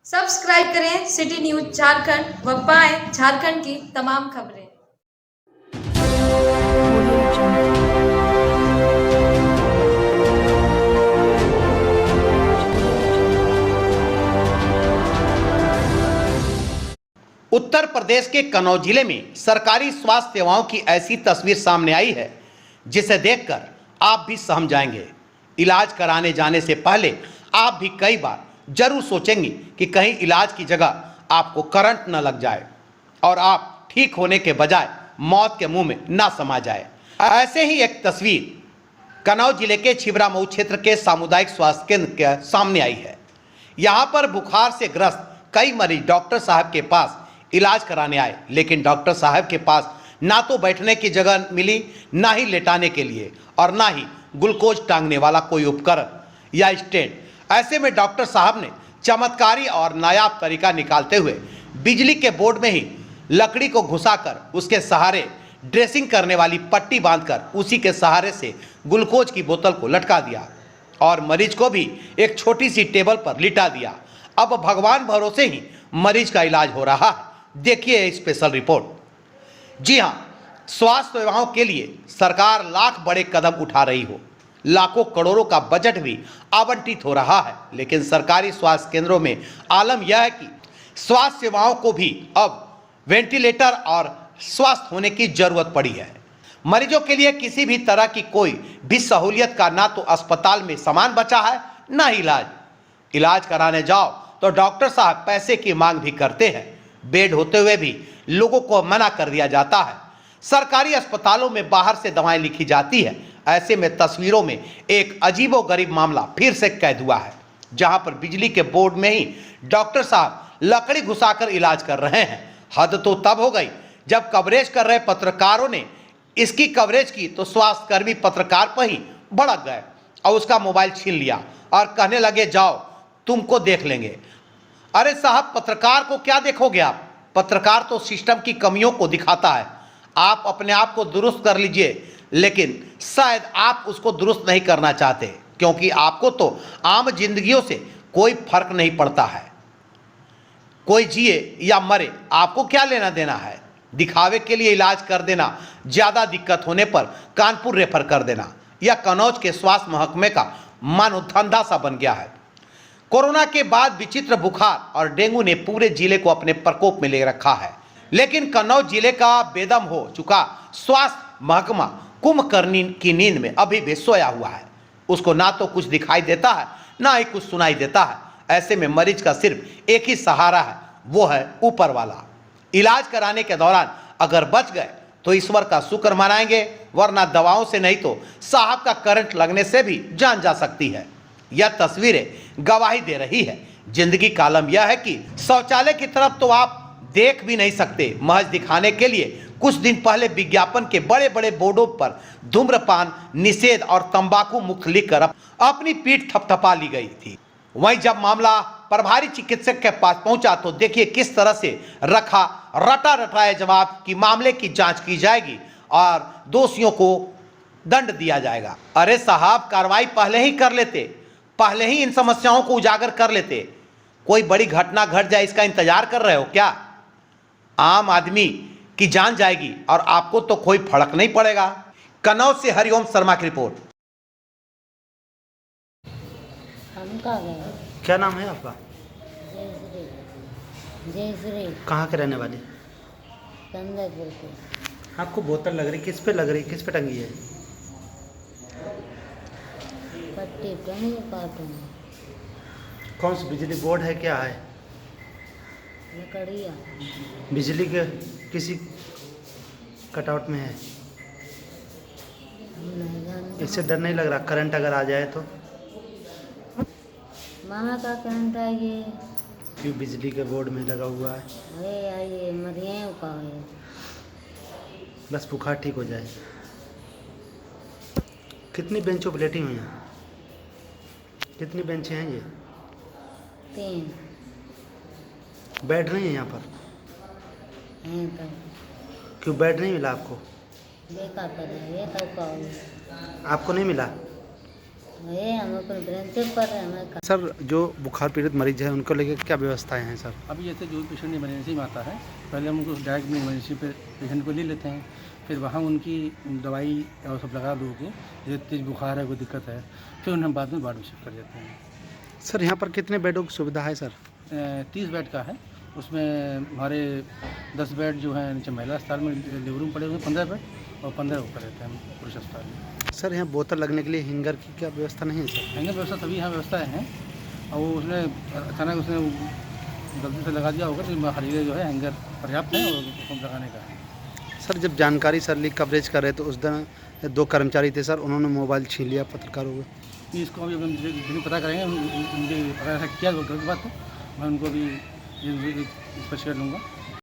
Subscribe करें city news Jharkhand व पाएं झारखंड की तमाम खबरें। उत्तर प्रदेश के कन्नौज जिले में सरकारी स्वास्थ्य सेवाओं की ऐसी तस्वीर सामने आई है जिसे देखकर आप भी सहम जाएंगे। इलाज कराने जाने से पहले आप भी कई बार जरूर सोचेंगे कि कहीं इलाज की जगह आपको करंट न लग जाए और आप ठीक होने के बजाय मौत के मुंह में ना समा जाए। ऐसे ही एक तस्वीर कन्नौज जिले के छिबरामऊ क्षेत्र के सामुदायिक स्वास्थ्य केंद्र के सामने आई है। यहाँ पर बुखार से ग्रस्त कई मरीज डॉक्टर साहब के पास इलाज कराने आए, लेकिन डॉक्टर साहब के पास ना तो बैठने की जगह मिली, ना ही लेटाने के लिए और ना ही ग्लूकोज टांगने वाला कोई उपकरण या स्टैंड। ऐसे में डॉक्टर साहब ने चमत्कारी और नायाब तरीका निकालते हुए बिजली के बोर्ड में ही लकड़ी को घुसाकर उसके सहारे ड्रेसिंग करने वाली पट्टी बांधकर उसी के सहारे से ग्लूकोज की बोतल को लटका दिया और मरीज को भी एक छोटी सी टेबल पर लिटा दिया। अब भगवान भरोसे ही मरीज का इलाज हो रहा है। देखिए स्पेशल रिपोर्ट। जी हां, स्वास्थ्य सेवाओं के लिए सरकार लाख बड़े कदम उठा रही हो, लाखों करोड़ों का बजट भी आवंटित हो रहा है, लेकिन सरकारी स्वास्थ्य केंद्रों में आलम यह है कि स्वास्थ्य सेवाओं को भी अब वेंटिलेटर और स्वस्थ होने की जरूरत पड़ी है। मरीजों के लिए किसी भी तरह की कोई भी सहूलियत का ना तो अस्पताल में सामान बचा है, ना ही इलाज कराने जाओ तो डॉक्टर साहब पैसे की मांग भी करते हैं। बेड होते हुए भी लोगों को मना कर दिया जाता है। सरकारी अस्पतालों में बाहर से दवाएं लिखी जाती है। ऐसे में तस्वीरों में एक अजीबोगरीब मामला फिर से कैद हुआ है, जहां पर बिजली के बोर्ड में ही डॉक्टर साहब लकड़ी घुसाकर इलाज कर रहे हैं। हद तो तब हो गई जब कवरेज कर रहे पत्रकारों ने इसकी कवरेज की तो स्वास्थ्यकर्मी पत्रकार पर ही भड़क गए और उसका मोबाइल छीन लिया और कहने लगे, जाओ तुमको देख लेंगे। अरे साहब, पत्रकार को क्या देखोगे आप? पत्रकार तो सिस्टम की कमियों को दिखाता है। आप अपने आप को दुरुस्त कर लीजिए, लेकिन शायद आप उसको दुरुस्त नहीं करना चाहते, क्योंकि आपको तो आम जिंदगियों से कोई फर्क नहीं पड़ता है। कोई जिए या मरे, आपको क्या लेना देना है? दिखावे के लिए इलाज कर देना, ज्यादा दिक्कत होने पर कानपुर रेफर कर देना, यह कन्नौज के स्वास्थ्य महकमे का मानो धंधा सा बन गया है। कोरोना के बाद विचित्र बुखार और डेंगू ने पूरे जिले को अपने प्रकोप में ले रखा है, लेकिन कन्नौज जिले का बेदम हो चुका स्वास्थ्य महकमा कुंभकर्णी की नींद में अभी भी सोया हुआ है। उसको ना तो कुछ दिखाई देता है, ना ही कुछ सुनाई देता है। ऐसे में मरीज का सिर्फ एक ही सहारा है, वो है ऊपर वाला। इलाज कराने के दौरान अगर बच गए तो ईश्वर का शुक्र मनाएंगे, वरना दवाओं से नहीं तो साहब का करंट लगने से भी जान जा सकती है। यह तस्वीरें गवाही दे रही है। जिंदगी का आलम यह है कि शौचालय की तरफ तो आप देख भी नहीं सकते। महज दिखाने के लिए कुछ दिन पहले विज्ञापन के बड़े बड़े बोर्डों पर धूम्रपान निषेध और तंबाकू मुक्त लिखकर अपनी पीठ थपथपा ली गई थी। वहीं जब मामला प्रभारी चिकित्सक के पास पहुंचा तो देखिए किस तरह से रटा रटाया जवाब कि मामले की जांच की जाएगी और दोषियों को दंड दिया जाएगा। अरे साहब, कार्रवाई पहले ही कर लेते, पहले ही इन समस्याओं को उजागर कर लेते। कोई बड़ी घटना घट जाए इसका इंतजार कर रहे हो क्या? आम आदमी की जान जाएगी और आपको तो कोई फर्क नहीं पड़ेगा। कन्नौज से हरिओम शर्मा की रिपोर्ट। क्या नाम है आपका? जयश्री। कहाँ के रहने वाले? कंदरपुर के। आपको बोतल लग रही, किस पे लग रही, किस पे टंगी है? पट्टी टंगी कार्टून। कौन सी बिजली बोर्ड है, क्या है? लकड़िया। बिजली के किसी कटआउट में है? नहीं जानते। इससे डर नहीं लग रहा करंट अगर आ जाए तो? मामा का करंट है ये। क्यों बिजली के बोर्ड में लगा हुआ है? अरे ये मरिए का है। बस बुखार ठीक हो जाए। कितनी बेंचों पर लेटी हुई हैं? कितनी बेंचें हैं ये? 3 बैठ रही हैं यहाँ पर? हैं तो क्यों बेड नहीं मिला आपको? देखा कर ये तो का आपको नहीं मिला? ये हम अपन ब्रेंचे पर हमें सर जो बुखार पीड़ित मरीज हैं उनको लेकर क्या व्यवस्थाएं हैं सर? अभी जैसे जो पेशेंट इमरजेंसी में आता है, पहले हम उनको डायरेक्ट में इमरजेंसी पे पेशेंट को ले लेते हैं, फिर वहाँ उनकी दवाई और सब लगा दो के, जैसे तेज बुखार है, कोई दिक्कत है, फिर उन्हें बाद में वार्ड में शिफ्ट कर देते हैं। सर यहाँ पर कितने बेडों की सुविधा है सर? 30 बेड का है, उसमें हमारे 10 बेड जो है नीचे महिला अस्पताल में लिव रूम पड़े हुए हैं, 15 बेड, और 15 ऊपर रहते हैं पुरुष अस्पताल में। सर यहाँ बोतल लगने के लिए हिंगर की क्या व्यवस्था नहीं है सर? हैंगर व्यवस्था सभी यहाँ व्यवस्थाएँ हैं, और वो उसने अचानक उसने गलती से लगा दिया होगा, तो खरीदे जो है हैंगर पर्याप्त है और उसको लगाने का है। सर जब जानकारी सर लीक कवरेज कर रहे तो उस दिन 2 कर्मचारी थे सर, उन्होंने मोबाइल छीन लिया पत्रकारों को। कि इसको अभी हम पता करेंगे, उनके अगर ऐसा किया तो गलत बात है, मैं उनको भी स्पष्ट कर लूँगा।